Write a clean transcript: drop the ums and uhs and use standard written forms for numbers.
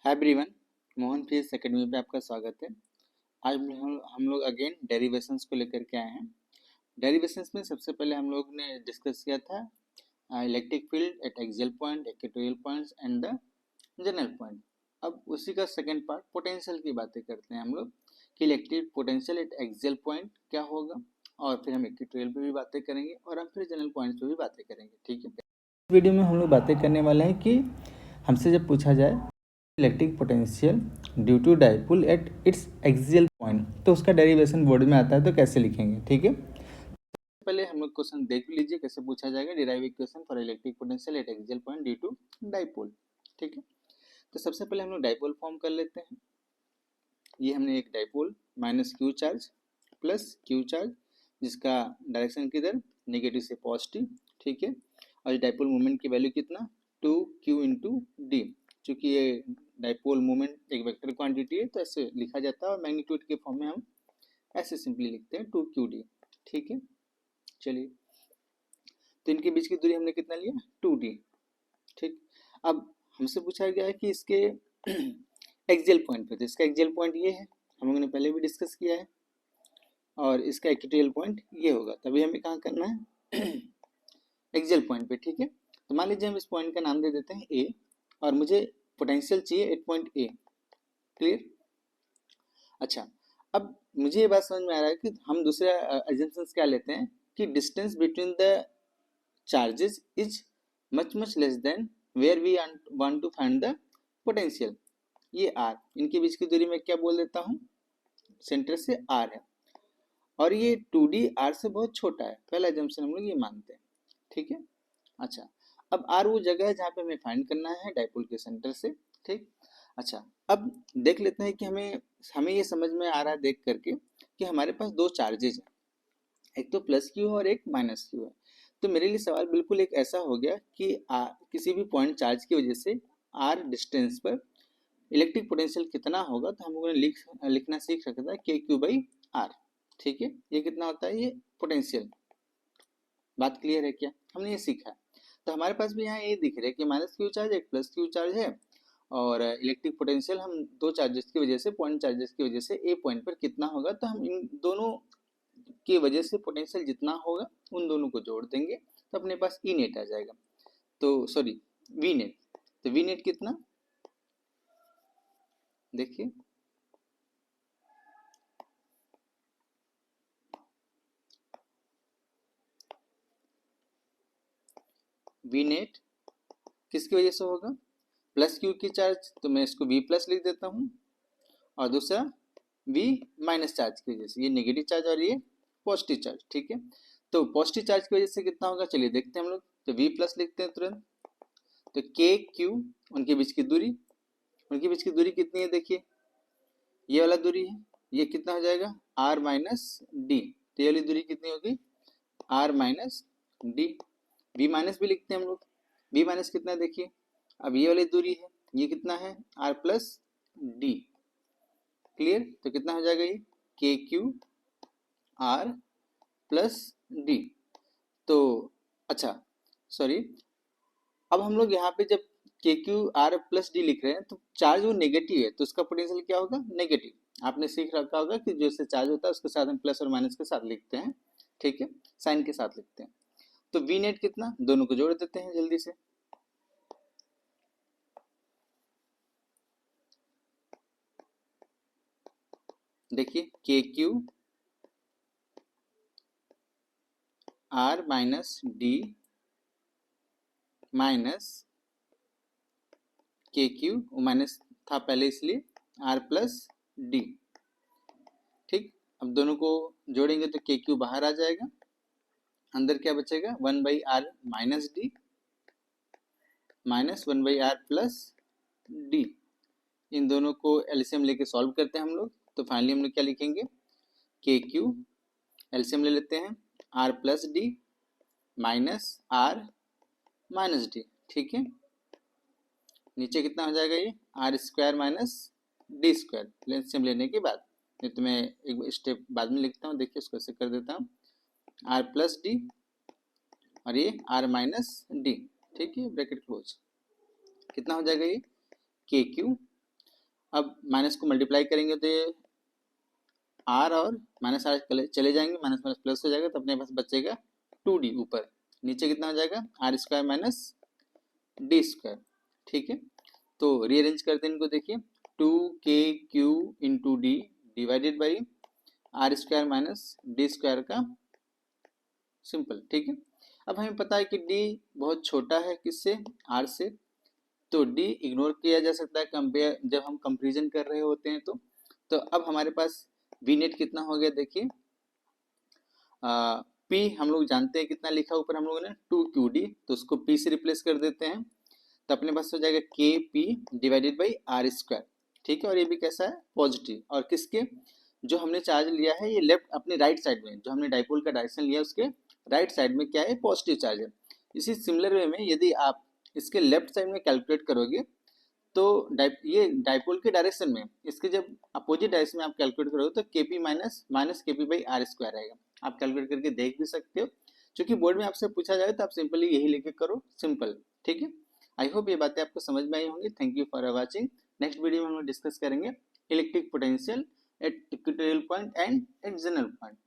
Hi everyone, Mohan physics academy पे आपका स्वागत है। आज हम लोग अगेन डेरिवेशंस को लेकर के आए हैं। डेरिवेशंस में सबसे पहले हम लोग ने डिस्कस किया था electric field at axial point, equatorial points and the general point. अब उसी का सेकंड पार्ट पोटेंशियल की बातें करते हैं हम लोग कि electric potential at axial point क्या होगा, और फिर हम इक्वेटोरियल पे भी बातें करेंगे और हम फिर जनरल पॉइंट्स पे भी बातें करेंगे। ठीक है, वीडियो में हम लोग बातें करने वाले हैं कि हमसे जब पूछा जाए electric potential due to dipole at its axial point, तो उसका डेरिवेशन बोर्ड में आता है, तो कैसे लिखेंगे। ठीक है, पहले हम लोग क्वेश्चन देख लीजिए कैसे पूछा जाएगा। Derive equation for electric potential at axial point due to dipole. ठीक है, तो सबसे पहले हम लोग डाइपोल फॉर्म कर लेते हैं। ये हमने एक dipole minus Q charge plus Q charge, जिसका डायरेक्शन किधर, नेगेटिव से पॉजिटिव। ठीक है, और डाइपोल मोमेंट की वैल्यू कितना, 2q इंटू डी। चूँकि ये डाइपोल मोमेंट एक वेक्टर क्वांटिटी है, तो ऐसे लिखा जाता है, और मैग्नीट्यूड के फॉर्म में हम ऐसे सिंपली लिखते हैं 2qd। ठीक है, चलिए, तो इनके बीच की दूरी हमने कितना लिया, 2d। ठीक, अब हमसे पूछा गया है कि इसके एक्सियल पॉइंट पे, तो इसका एक्सियल पॉइंट ये है, हम लोगों ने पहले भी डिस्कस किया है, और इसका इक्वेटोरियल पॉइंट ये होगा। तभी हमें कहाँ करना है, एक्सियल पॉइंट पे। ठीक है, तो मान लीजिए हम इस पॉइंट का नाम दे देते हैं ए, और मुझे पोटेंशियल चाहिए एट पॉइंट ए। क्लियर। अच्छा, अब मुझे ये बात समझ में आ रहा है कि हम दूसरा एजम्पशंस क्या लेते हैं कि distance between the charges is much much less than where we want to find the potential. ये आर, इनके बीच की दूरी में क्या बोल देता हूँ, सेंटर से आर है, और ये 2d आर से बहुत छोटा है। पहला एजम्पशन हम लोग ये मानते हैं। ठीक है, अच्छा, अब आर वो जगह है जहाँ पे हमें फाइंड करना है डाइपोल के सेंटर से। ठीक, अच्छा, अब देख लेते हैं कि हमें हमें ये समझ में आ रहा है देख करके कि हमारे पास दो चार्जेज हैं, एक तो प्लस क्यू है और एक माइनस क्यू है। तो मेरे लिए सवाल बिल्कुल एक ऐसा हो गया कि किसी भी पॉइंट चार्ज की वजह से आर डिस्टेंस पर इलेक्ट्रिक पोटेंशियल कितना होगा, तो हम लोगों ने लिखना सीख रखा था के क्यू बाई आर। ठीक है, ये कितना होता है, ये पोटेंशियल। बात क्लियर है क्या, हमने ये सीखा है। तो हमारे पास भी यहाँ ये दिख रहा है कि माइनस क्यू चार्ज एक प्लस क्यू चार्ज है, और इलेक्ट्रिक पोटेंशियल हम दो चार्जेस की वजह से, पॉइंट चार्जेस की वजह से ए पॉइंट पर कितना होगा, तो हम इन दोनों की वजह से पोटेंशियल जितना होगा उन दोनों को जोड़ देंगे, तो अपने पास ई नेट आ जाएगा। तो सॉरी, वी नेट। तो वी नेट कितना, देखिए, वी नेट किसकी वजह से होगा, प्लस क्यू की चार्ज, तो मैं इसको वी प्लस लिख देता हूँ, और दूसरा वी माइनस चार्ज की वजह से, ये नेगेटिव चार्ज और ये पॉजिटिव चार्ज। ठीक है, तो पॉजिटिव चार्ज की वजह से कितना होगा, चलिए देखते हैं हम लोग। तो वी प्लस लिखते हैं तुरंत, तो के क्यू, उनके बीच की दूरी, उनके बीच की दूरी कितनी है, देखिए ये वाला दूरी है, ये कितना हो जाएगा, आर माइनस डी। तो ये वाली दूरी कितनी होगी, R minus D. V minus भी लिखते हैं हम लोग, वी माइनस कितना है, देखिए, अब ये वाली दूरी है, ये कितना है, आर प्लस डी। क्लियर, तो कितना हो जाएगा ये, के क्यू आर प्लस डी। तो अच्छा, सॉरी, अब हम लोग यहाँ पे जब के क्यू आर प्लस डी लिख रहे हैं, तो चार्ज वो नेगेटिव है, तो उसका पोटेंशियल क्या होगा, नेगेटिव। आपने सीख रखा होगा कि जैसे चार्ज होता है उसके साथ हम प्लस और माइनस के साथ लिखते हैं। ठीक है, साइन के साथ लिखते हैं। तो वी नेट कितना, दोनों को जोड़ देते हैं जल्दी से। देखिए, के Q R minus D minus के क्यू, माइनस था पहले इसलिए, आर प्लस डी। ठीक, अब दोनों को जोड़ेंगे तो के क्यू बाहर आ जाएगा, अंदर क्या बचेगा, 1/r minus D minus 1/r plus D. इन दोनों को एलसीएम लेके सॉल्व करते हैं हम लोग, तो फाइनली हम लोग क्या लिखेंगे, के क्यू, एलसीएम ले लेते हैं, R plus D minus R minus D. ठीक है, नीचे कितना हो जाएगा, ये R square minus D square LCM लेने के बाद। नहीं तो मैं एक स्टेप बाद में लिखता हूँ, देखिए उसको ऐसे कर देता हूँ, आर प्लस डी और ये आर माइनस डी। ठीक है, ब्रैकेट क्लोज, कितना हो जाएगा ये, के क्यू अब माइनस को मल्टीप्लाई करेंगे तो ये आर और माइनस आर चले जाएंगे, माइनस माइनस प्लस हो जाएगा, तो अपने पास बचेगा 2d ऊपर, नीचे कितना हो जाएगा R square minus D square. ठीक है, तो रीअरेंज करते हैं इनको, देखिए 2k Q into D divided by R square minus D square का सिंपल। ठीक है, अब हमें पता है कि d बहुत छोटा है किससे, r से, तो d इग्नोर किया जा सकता है कंपेयर जब हम कंपेरिजन कर रहे होते हैं तो अब हमारे पास v नेट कितना हो गया, देखिए p हम लोग जानते हैं कितना लिखा ऊपर हम लोगों ने 2qd, तो उसको p से रिप्लेस कर देते हैं, तो अपने पास हो जाएगा kp divided by R square. ठीक है, और ये भी कैसा है पॉजिटिव, और किसके, जो हमने चार्ज लिया है ये लेफ्ट अपने राइट साइड में, जो हमने डाइपोल का डायरेक्शन लिया उसके राइट साइड में क्या है पॉजिटिव चार्ज है। इसी सिमिलर वे में यदि आप इसके लेफ्ट साइड में कैलकुलेट करोगे तो ये डाइपोल के डायरेक्शन में, इसके जब अपोजिट डायरेक्शन में आप कैलकुलेट करोगे तो के पी माइनस माइनस के पी बाई आर स्क्वायर आएगा। आप कैलकुलेट करके देख भी सकते हो, क्योंकि बोर्ड में आपसे पूछा जाए तो आप सिंपली यही लेके करो, सिंपल। ठीक है, आई होप ये बातें आपको समझ में आई होंगी। Thank you for watching. Next video में हम डिस्कस करेंगे electric potential at equatorial point and at general point.